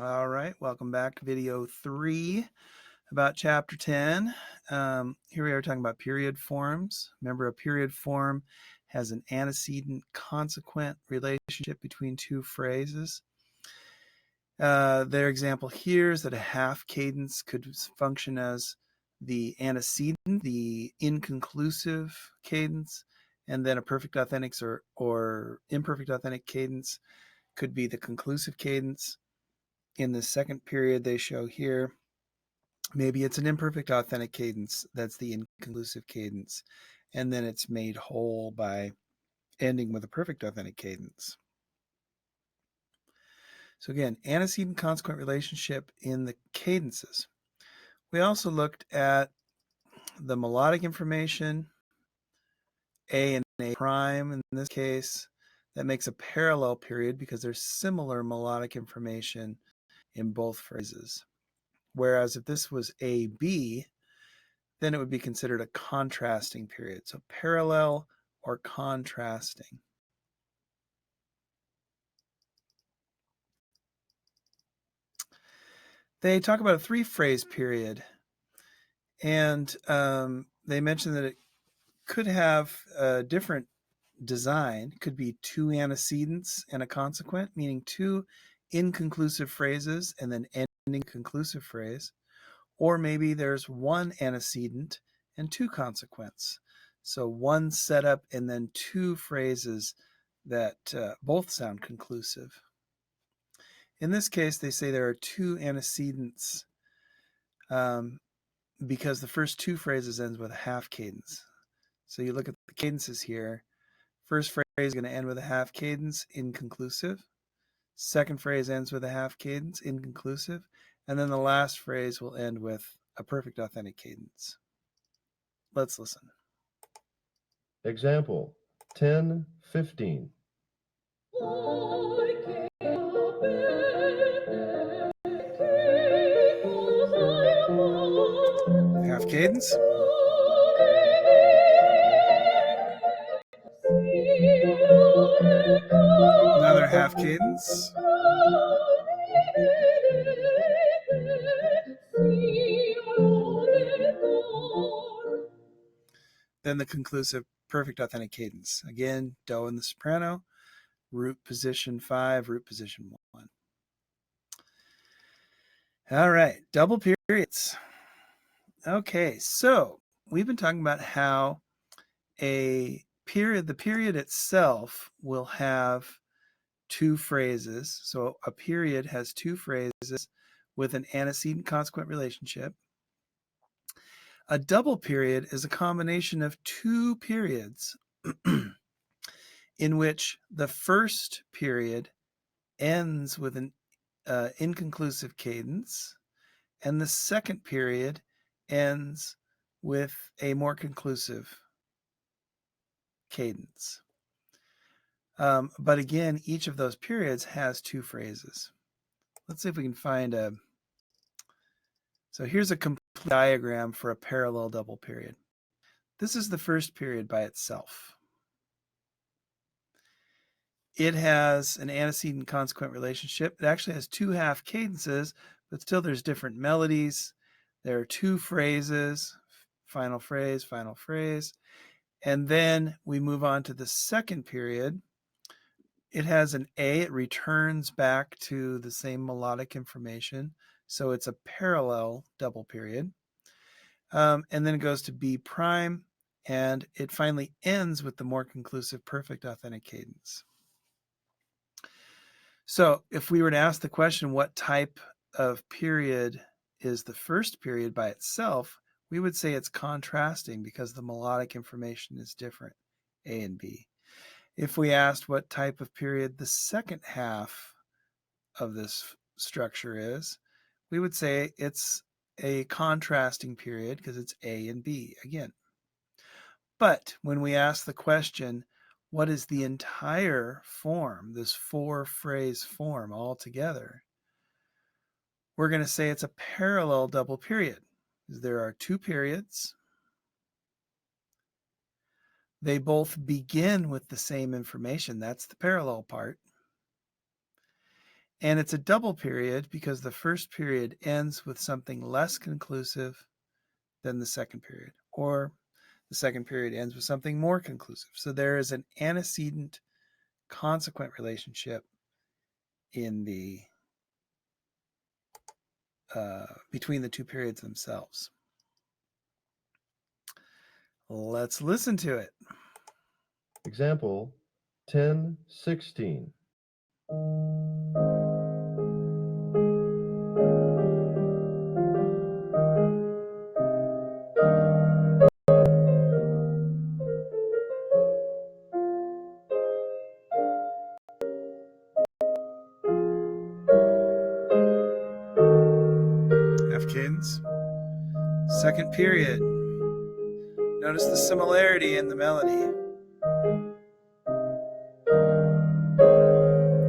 All right, welcome back to video 3 about chapter 10. Here we are talking about period forms. Remember, a period form has an antecedent consequent relationship between two phrases. Their example here is that a half cadence could function as the antecedent, the inconclusive cadence, and then a perfect authentic or imperfect authentic cadence could be the conclusive cadence. In the second period they show here, maybe it's an imperfect authentic cadence that's the inconclusive cadence, and then it's made whole by ending with a perfect authentic cadence. So again, antecedent consequent relationship in the cadences. We also looked at the melodic information, A and A prime in this case. That makes a parallel period because there's similar melodic information in both phrases. Whereas if this was AB, then it would be considered a contrasting period. So parallel or contrasting. They talk about a three-phrase period, and they mention that it could have a different design. It could be two antecedents and a consequent, meaning two inconclusive phrases and then ending conclusive phrase. Or maybe there's one antecedent and two consequents. So one setup and then two phrases that both sound conclusive. In this case, they say there are two antecedents because the first two phrases ends with a half cadence. So you look at the cadences here. First phrase is going to end with a half cadence, inconclusive. Second phrase ends with a half cadence, inconclusive. And then the last phrase will end with a perfect authentic cadence. Let's listen. Example 10:15. Half cadence. Another half cadence. Then the conclusive perfect authentic cadence. Again, do in the soprano, root position 5, root position 1. All right, double periods. Okay, so we've been talking about how the period itself will have two phrases. So a period has two phrases with an antecedent consequent relationship. A double period is a combination of two periods in which the first period ends with an inconclusive cadence, and the second period ends with a more conclusive cadence. But again, each of those periods has two phrases. Let's see if we can find a... So here's a complete diagram for a parallel double period. This is the first period by itself. It has an antecedent consequent relationship. It actually has two half cadences, but still there's different melodies. There are two phrases, final phrase, final phrase. And then we move on to the second period. It has an A, it returns back to the same melodic information. So it's a parallel double period. And then it goes to B prime, and it finally ends with the more conclusive perfect authentic cadence. So if we were to ask the question, what type of period is the first period by itself, we would say it's contrasting because the melodic information is different, A and B. If we asked what type of period the second half of this structure is, we would say it's a contrasting period because it's A and B again. But when we ask the question, what is the entire form, this four-phrase form altogether, we're going to say it's a parallel double period. There are two periods. They both begin with the same information. That's the parallel part. And it's a double period because the first period ends with something less conclusive than the second period, or the second period ends with something more conclusive. So there is an antecedent consequent relationship in the between the two periods themselves. Let's listen to it. Example 10:16. Half cadence. Second period. Notice the similarity in the melody.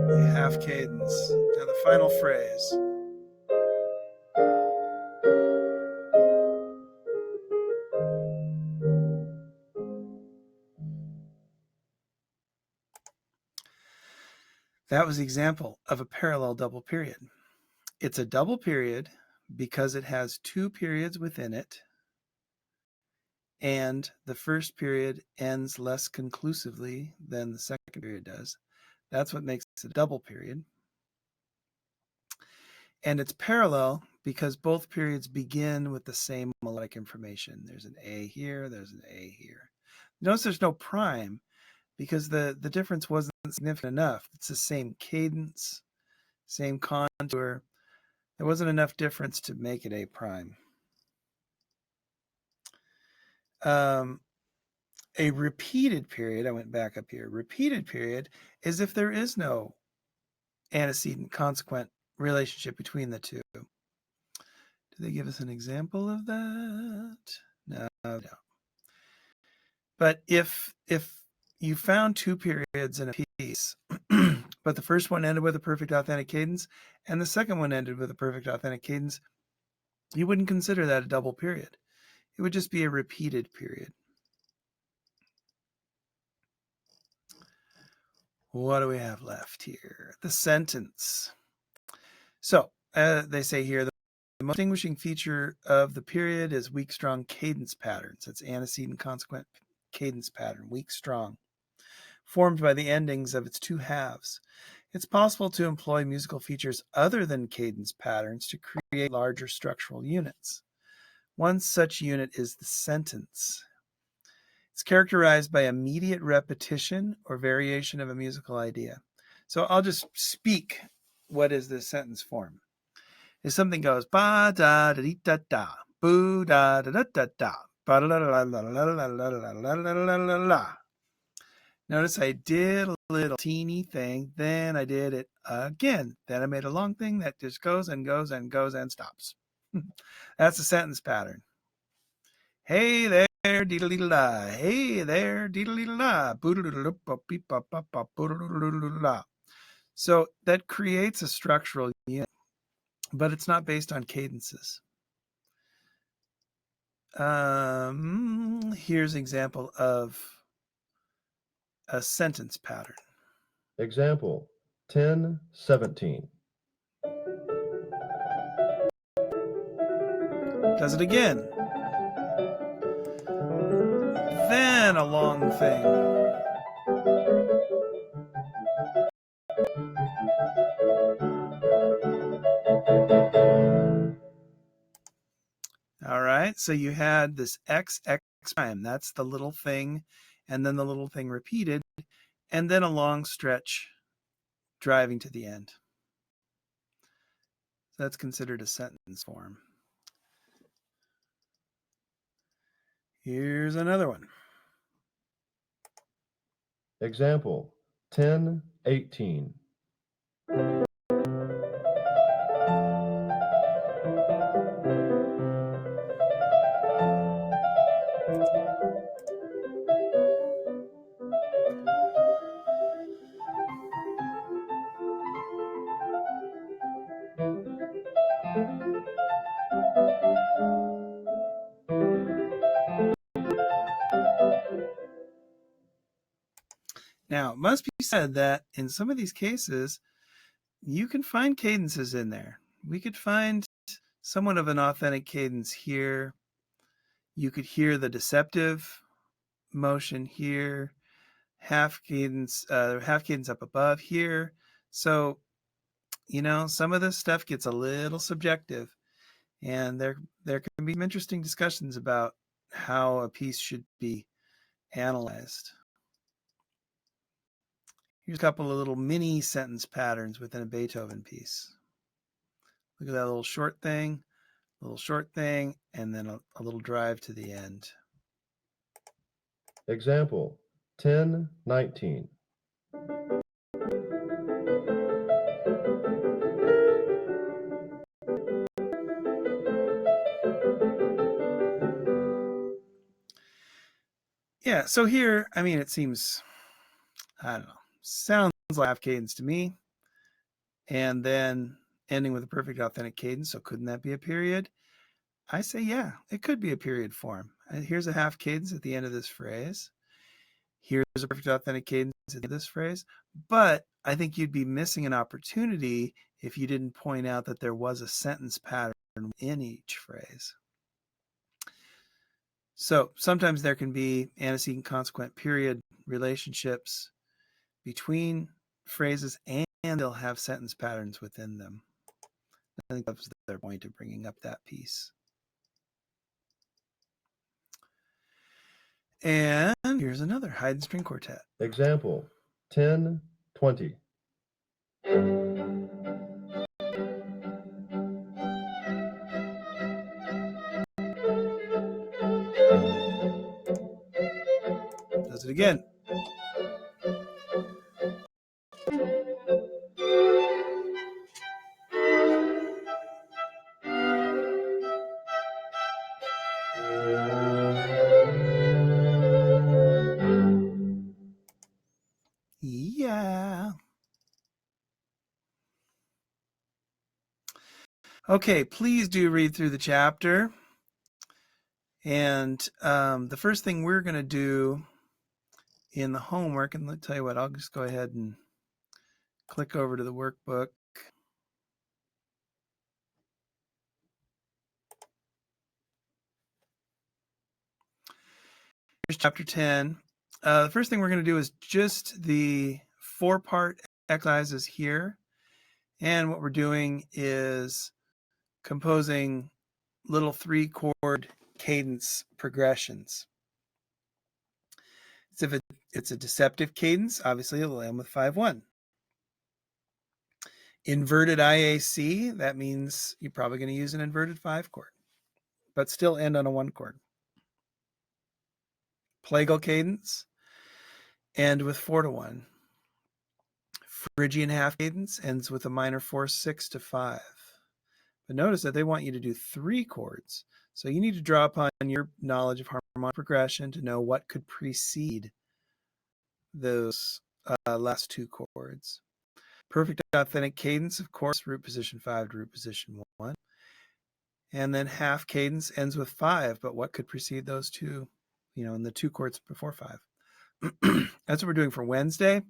The half cadence. Now the final phrase. That was the example of a parallel double period. It's a double period because it has two periods within it, and the first period ends less conclusively than the second period does. That's what makes it a double period. And it's parallel because both periods begin with the same melodic information. There's an A here, there's an A here. Notice there's no prime because the difference wasn't significant enough. It's the same cadence, same contour. There wasn't enough difference to make it A prime. A repeated period, I went back up here. Repeated period is if there is no antecedent consequent relationship between the two. Do they give us an example of that? No. But if you found two periods in a piece, but the first one ended with a perfect authentic cadence and the second one ended with a perfect authentic cadence, you wouldn't consider that a double period. It would just be a repeated period. What do we have left here? The sentence. So they say here, the most distinguishing feature of the period is weak, strong cadence patterns. That's antecedent consequent cadence pattern, weak, strong, formed by the endings of its two halves. It's possible to employ musical features other than cadence patterns to create larger structural units. One such unit is the sentence. It's characterized by immediate repetition or variation of a musical idea. So I'll just speak what is this sentence form. If something goes ba da da dee da da, boo da da da da da, ba la la la la la la la la la la la. Notice I did a little teeny thing, then I did it again. Then I made a long thing that just goes and goes and goes and stops. That's a sentence pattern. Hey there, diddle-diddle-da. Hey there, diddle-diddle-da. So that creates a structural unit, but it's not based on cadences. Here's an example of a sentence pattern. Example 10:17. Does it again. Then a long thing. All right, so you had this x prime. That's the little thing, and then the little thing repeated, and then a long stretch driving to the end. So that's considered a sentence form. Here's another one. Example 10:18. Now, it must be said that in some of these cases, you can find cadences in there. We could find somewhat of an authentic cadence here. You could hear the deceptive motion here, half cadence up above here. So, some of this stuff gets a little subjective, and there can be some interesting discussions about how a piece should be analyzed. Here's a couple of little mini sentence patterns within a Beethoven piece. Look at that little short thing, and then a little drive to the end. Example 10:19. Yeah, so here, it seems, I don't know, sounds like half cadence to me. And then ending with a perfect authentic cadence. So couldn't that be a period? I say, yeah, it could be a period form. Here's a half cadence at the end of this phrase. Here's a perfect authentic cadence at the end of this phrase. But I think you'd be missing an opportunity if you didn't point out that there was a sentence pattern in each phrase. So sometimes there can be antecedent consequent period relationships between phrases, and they'll have sentence patterns within them. I think that's their point of bringing up that piece. And here's another Haydn string quartet. Example 10:20. Does it again. Yeah. Okay, please do read through the chapter. And the first thing we're going to do in the homework, and I'll tell you what, I'll just go ahead and click over to the workbook. Here's chapter 10. The first thing we're going to do is just the 4-part exercises here. And what we're doing is composing little 3-chord cadence progressions. So if it's a deceptive cadence, obviously it'll end with 5-1. Inverted IAC, that means you're probably going to use an inverted 5 chord, but still end on a 1 chord. Plagal cadence, end with 4-1. Phrygian half cadence ends with a minor 4/6-5. But notice that they want you to do 3 chords. So you need to draw upon your knowledge of harmonic progression to know what could precede those last 2 chords. Perfect authentic cadence, of course, root position 5 to root position 1. And then half cadence ends with 5, but what could precede those 2, in the 2 chords before 5? That's what we're doing for Wednesday.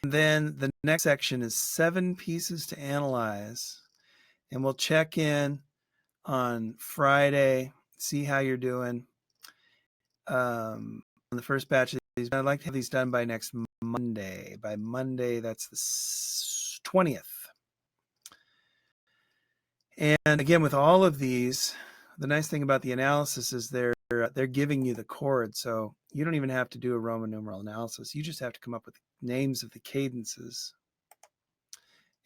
And then the next section is 7 pieces to analyze. And we'll check in on Friday, see how you're doing on the first batch of these. I'd like to have these done by next Monday. By Monday, that's the 20th. And again, with all of these, the nice thing about the analysis is they're giving you the chord. So you don't even have to do a Roman numeral analysis. You just have to come up with the names of the cadences.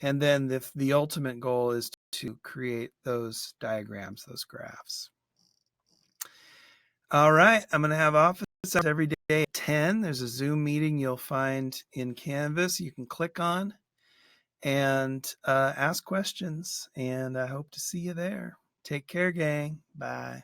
And then the ultimate goal is to create those diagrams, those graphs. All right, I'm going to have office hours every day at 10. There's a Zoom meeting you'll find in Canvas you can click on and ask questions, and I hope to see you there. Take care, gang. Bye.